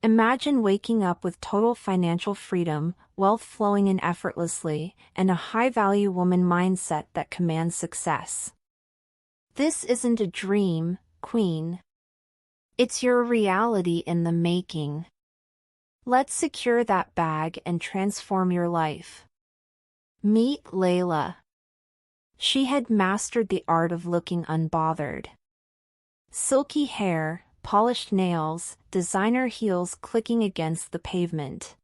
Imagine waking up with total financial freedom, wealth flowing in effortlessly, and a high-value woman mindset that commands success. This isn't a dream, Queen. It's your reality in the making. Let's secure that bag and transform your life. Meet Layla. She had mastered the art of looking unbothered. Silky hair, polished nails, designer heels clicking against the pavement.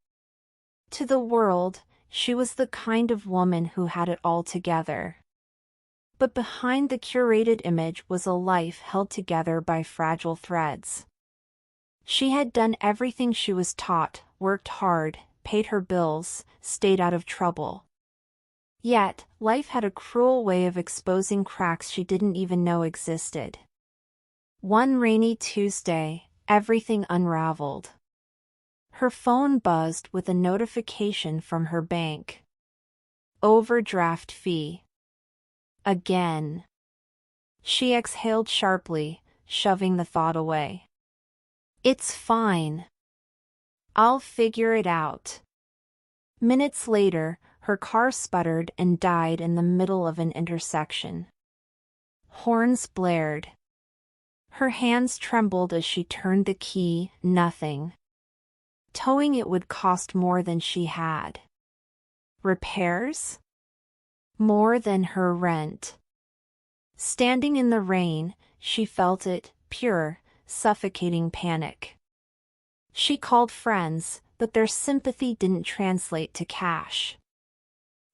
To the world, she was the kind of woman who had it all together. But behind the curated image was a life held together by fragile threads. She had done everything she was taught, worked hard, paid her bills, stayed out of trouble. Yet, life had a cruel way of exposing cracks she didn't even know existed. One rainy Tuesday, everything unraveled. Her phone buzzed with a notification from her bank. Overdraft fee. Again. She exhaled sharply, shoving the thought away. It's fine. I'll figure it out. Minutes later, her car sputtered and died in the middle of an intersection. Horns blared. Her hands trembled as she turned the key. Nothing. Towing it would cost more than she had. Repairs? More than her rent. Standing in the rain, she felt it, pure, suffocating panic. She called friends, but their sympathy didn't translate to cash.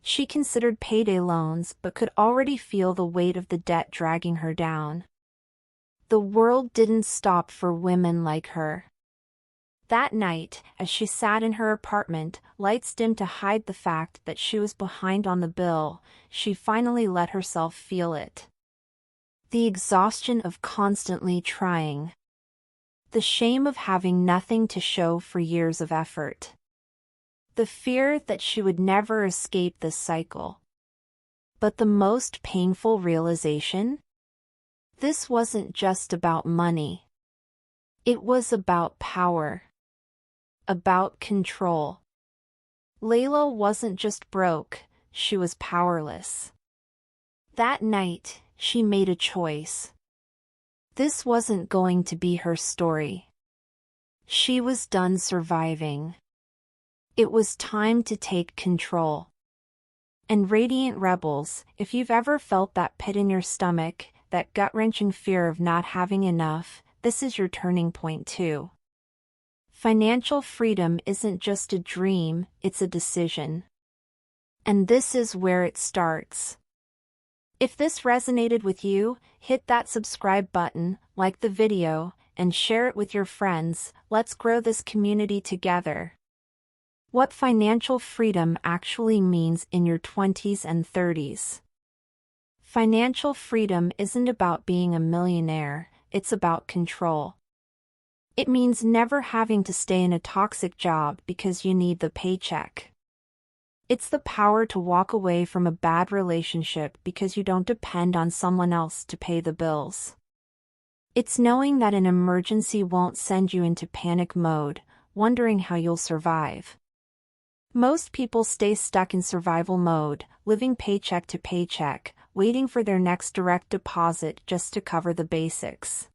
She considered payday loans but could already feel the weight of the debt dragging her down. The world didn't stop for women like her. That night, as she sat in her apartment, lights dimmed to hide the fact that she was behind on the bill, she finally let herself feel it. The exhaustion of constantly trying. The shame of having nothing to show for years of effort. The fear that she would never escape this cycle. But the most painful realization? This wasn't just about money. It was about power. About control. Layla wasn't just broke, she was powerless. That night, she made a choice. This wasn't going to be her story. She was done surviving. It was time to take control. And Radiant Rebels, if you've ever felt that pit in your stomach, that gut-wrenching fear of not having enough, this is your turning point too. Financial freedom isn't just a dream, it's a decision. And this is where it starts. If this resonated with you, hit that subscribe button, like the video, and share it with your friends. Let's grow this community together. What financial freedom actually means in your 20s and 30s. Financial freedom isn't about being a millionaire, it's about control. It means never having to stay in a toxic job because you need the paycheck. It's the power to walk away from a bad relationship because you don't depend on someone else to pay the bills. It's knowing that an emergency won't send you into panic mode, wondering how you'll survive. Most people stay stuck in survival mode, living paycheck to paycheck, waiting for their next direct deposit just to cover the basics.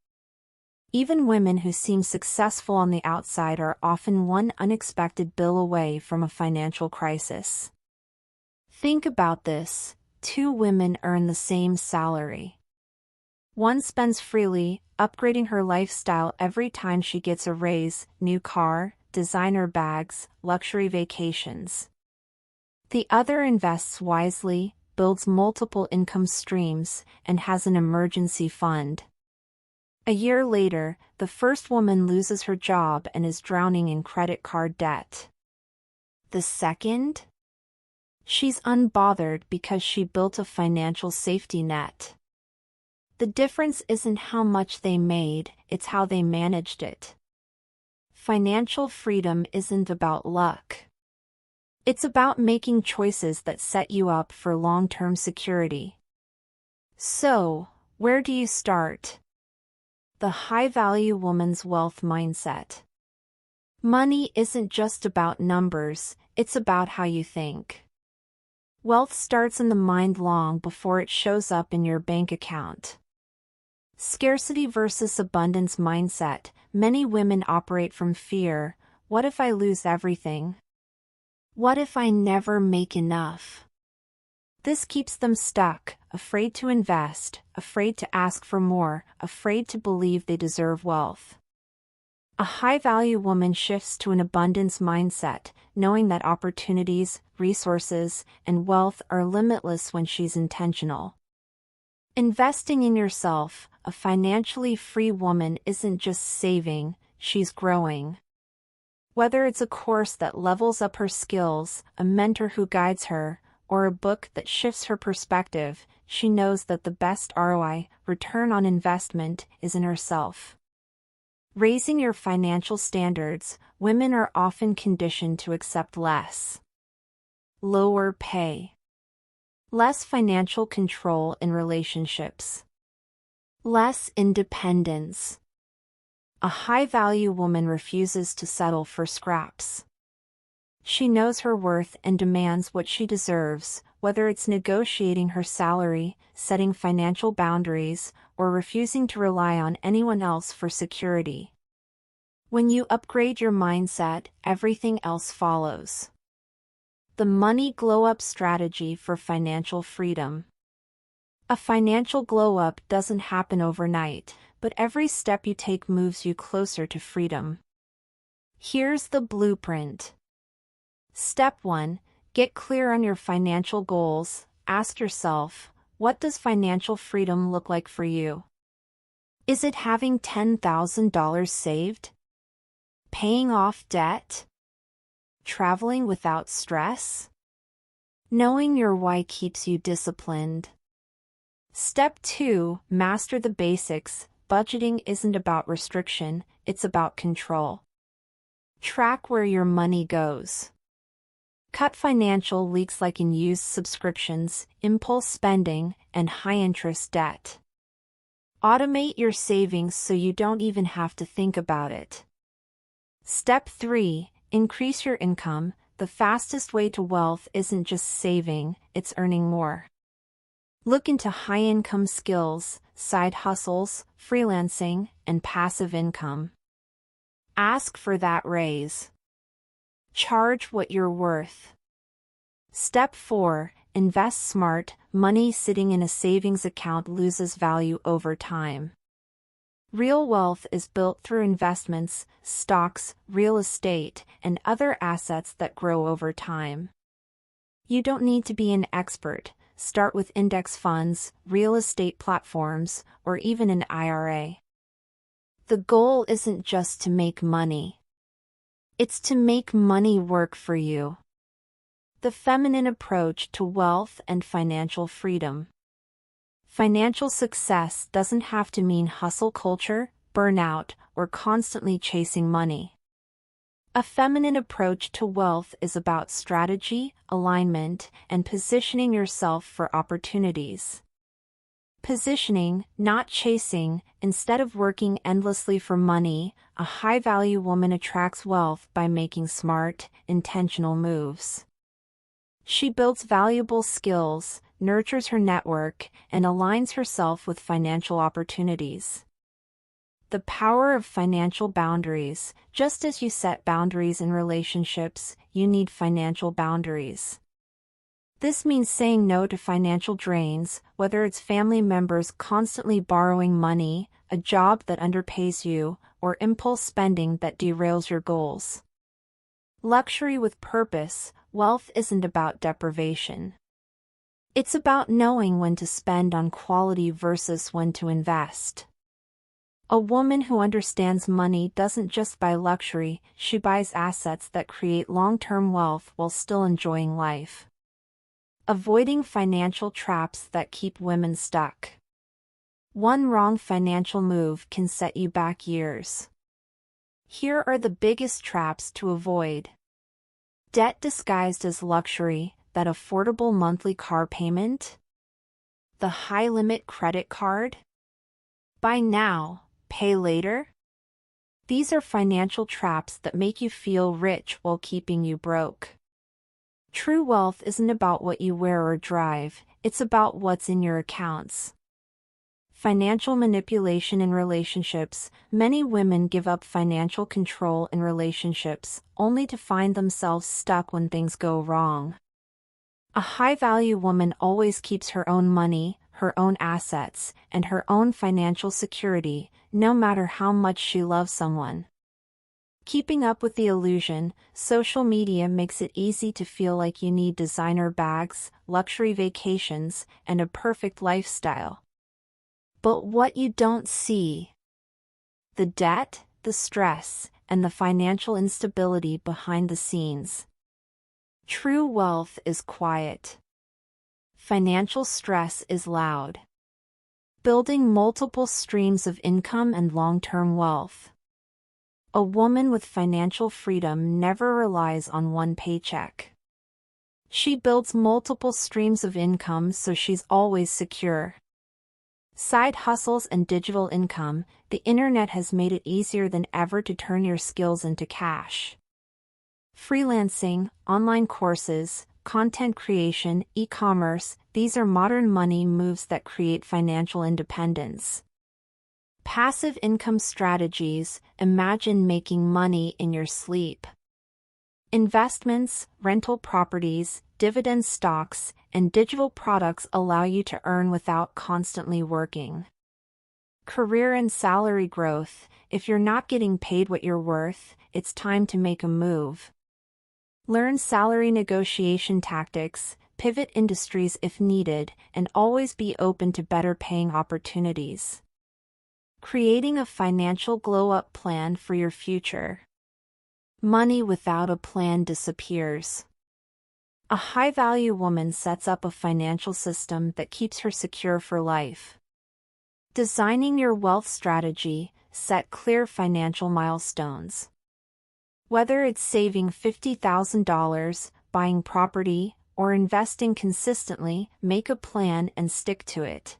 Even women who seem successful on the outside are often one unexpected bill away from a financial crisis. Think about this: 2 women earn the same salary. One spends freely, upgrading her lifestyle every time she gets a raise, new car, designer bags, luxury vacations. The other invests wisely, builds multiple income streams, and has an emergency fund. A year later, the first woman loses her job and is drowning in credit card debt. The second? She's unbothered because she built a financial safety net. The difference isn't how much they made, it's how they managed it. Financial freedom isn't about luck. It's about making choices that set you up for long-term security. So, where do you start? The high-value woman's wealth mindset. Money isn't just about numbers, it's about how you think. Wealth starts in the mind long before it shows up in your bank account. Scarcity versus abundance mindset. Many women operate from fear. What if I lose everything? What if I never make enough? This keeps them stuck, afraid to invest, afraid to ask for more, afraid to believe they deserve wealth. A high-value woman shifts to an abundance mindset, knowing that opportunities, resources, and wealth are limitless when she's intentional. Investing in yourself. A financially free woman isn't just saving, she's growing. Whether it's a course that levels up her skills, a mentor who guides her, or a book that shifts her perspective, she knows that the best ROI, return on investment, is in herself. Raising your financial standards. Women are often conditioned to accept less. Lower pay. Less financial control in relationships. Less independence. A high-value woman refuses to settle for scraps. She knows her worth and demands what she deserves, whether it's negotiating her salary, setting financial boundaries, or refusing to rely on anyone else for security. When you upgrade your mindset, everything else follows. The money glow-up strategy for financial freedom. A financial glow-up doesn't happen overnight, but every step you take moves you closer to freedom. Here's the blueprint. Step 1. Get clear on your financial goals. Ask yourself, what does financial freedom look like for you? Is it having $10,000 saved? Paying off debt? Traveling without stress? Knowing your why keeps you disciplined. Step 2. Master the basics. Budgeting isn't about restriction, it's about control. Track where your money goes. Cut financial leaks like unused subscriptions, impulse spending, and high-interest debt. Automate your savings so you don't even have to think about it. Step 3. Increase your income. The fastest way to wealth isn't just saving, it's earning more. Look into high-income skills, side hustles, freelancing, and passive income. Ask for that raise. Charge what you're worth. Step 4. Invest smart. Money sitting in a savings account loses value over time. Real wealth is built through investments, stocks, real estate, and other assets that grow over time. You don't need to be an expert. Start with index funds, real estate platforms, or even an IRA. The goal isn't just to make money. It's to make money work for you. The feminine approach to wealth and financial freedom. Financial success doesn't have to mean hustle culture, burnout, or constantly chasing money. A feminine approach to wealth is about strategy, alignment, and positioning yourself for opportunities. Positioning, not chasing. Instead of working endlessly for money, a high-value woman attracts wealth by making smart, intentional moves. She builds valuable skills, nurtures her network, and aligns herself with financial opportunities. The power of financial boundaries. Just as you set boundaries in relationships, you need financial boundaries. This means saying no to financial drains, whether it's family members constantly borrowing money, a job that underpays you, or impulse spending that derails your goals. Luxury with purpose. Wealth isn't about deprivation. It's about knowing when to spend on quality versus when to invest. A woman who understands money doesn't just buy luxury, she buys assets that create long-term wealth while still enjoying life. Avoiding financial traps that keep women stuck. One wrong financial move can set you back years. Here are the biggest traps to avoid. Debt disguised as luxury. That affordable monthly car payment? The high-limit credit card? Buy now, pay later? These are financial traps that make you feel rich while keeping you broke. True wealth isn't about what you wear or drive, it's about what's in your accounts. Financial manipulation in relationships. Many women give up financial control in relationships, only to find themselves stuck when things go wrong. A high-value woman always keeps her own money, her own assets, and her own financial security, no matter how much she loves someone. Keeping up with the illusion. Social media makes it easy to feel like you need designer bags, luxury vacations, and a perfect lifestyle. But what you don't see: the debt, the stress, and the financial instability behind the scenes. True wealth is quiet. Financial stress is loud. Building multiple streams of income and long-term wealth. A woman with financial freedom never relies on one paycheck. She builds multiple streams of income so she's always secure. Side hustles and digital income. The internet has made it easier than ever to turn your skills into cash. Freelancing, online courses, content creation, e-commerce, these are modern money moves that create financial independence. Passive income strategies. Imagine making money in your sleep. Investments, rental properties, dividend stocks, and digital products allow you to earn without constantly working. Career and salary growth. If you're not getting paid what you're worth, it's time to make a move. Learn salary negotiation tactics, pivot industries if needed, and always be open to better paying opportunities. Creating a financial glow-up plan for your future. Money without a plan disappears. A high-value woman sets up a financial system that keeps her secure for life. Designing your wealth strategy. Set clear financial milestones. Whether it's saving $50,000, buying property, or investing consistently, make a plan and stick to it.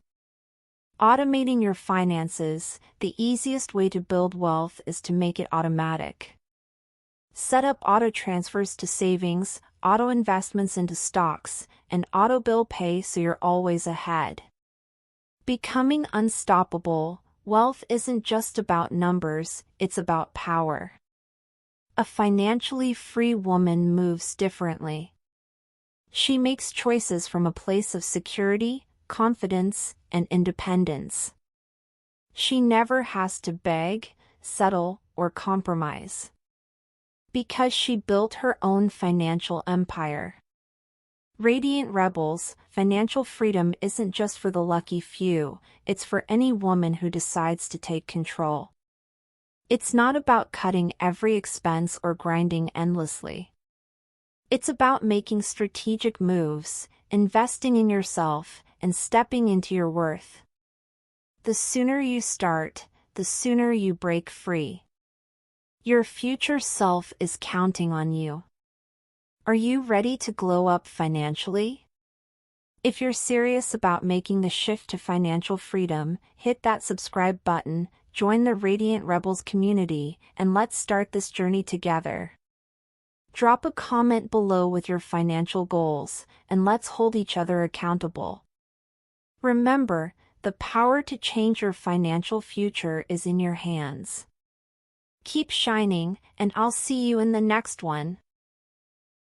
Automating your finances. The easiest way to build wealth is to make it automatic. Set up auto transfers to savings, auto investments into stocks, and auto bill pay so you're always ahead. Becoming unstoppable. Wealth isn't just about numbers, it's about power. A financially free woman moves differently. She makes choices from a place of security, confidence, and independence. She never has to beg, settle, or compromise. Because she built her own financial empire. Radiant Rebels. Financial freedom isn't just for the lucky few, it's for any woman who decides to take control. It's not about cutting every expense or grinding endlessly. It's about making strategic moves, investing in yourself, and stepping into your worth. The sooner you start, the sooner you break free. Your future self is counting on you. Are you ready to glow up financially? If you're serious about making the shift to financial freedom, hit that subscribe button, join the Radiant Rebels community, and let's start this journey together. Drop a comment below with your financial goals, and let's hold each other accountable. Remember, the power to change your financial future is in your hands. Keep shining, and I'll see you in the next one.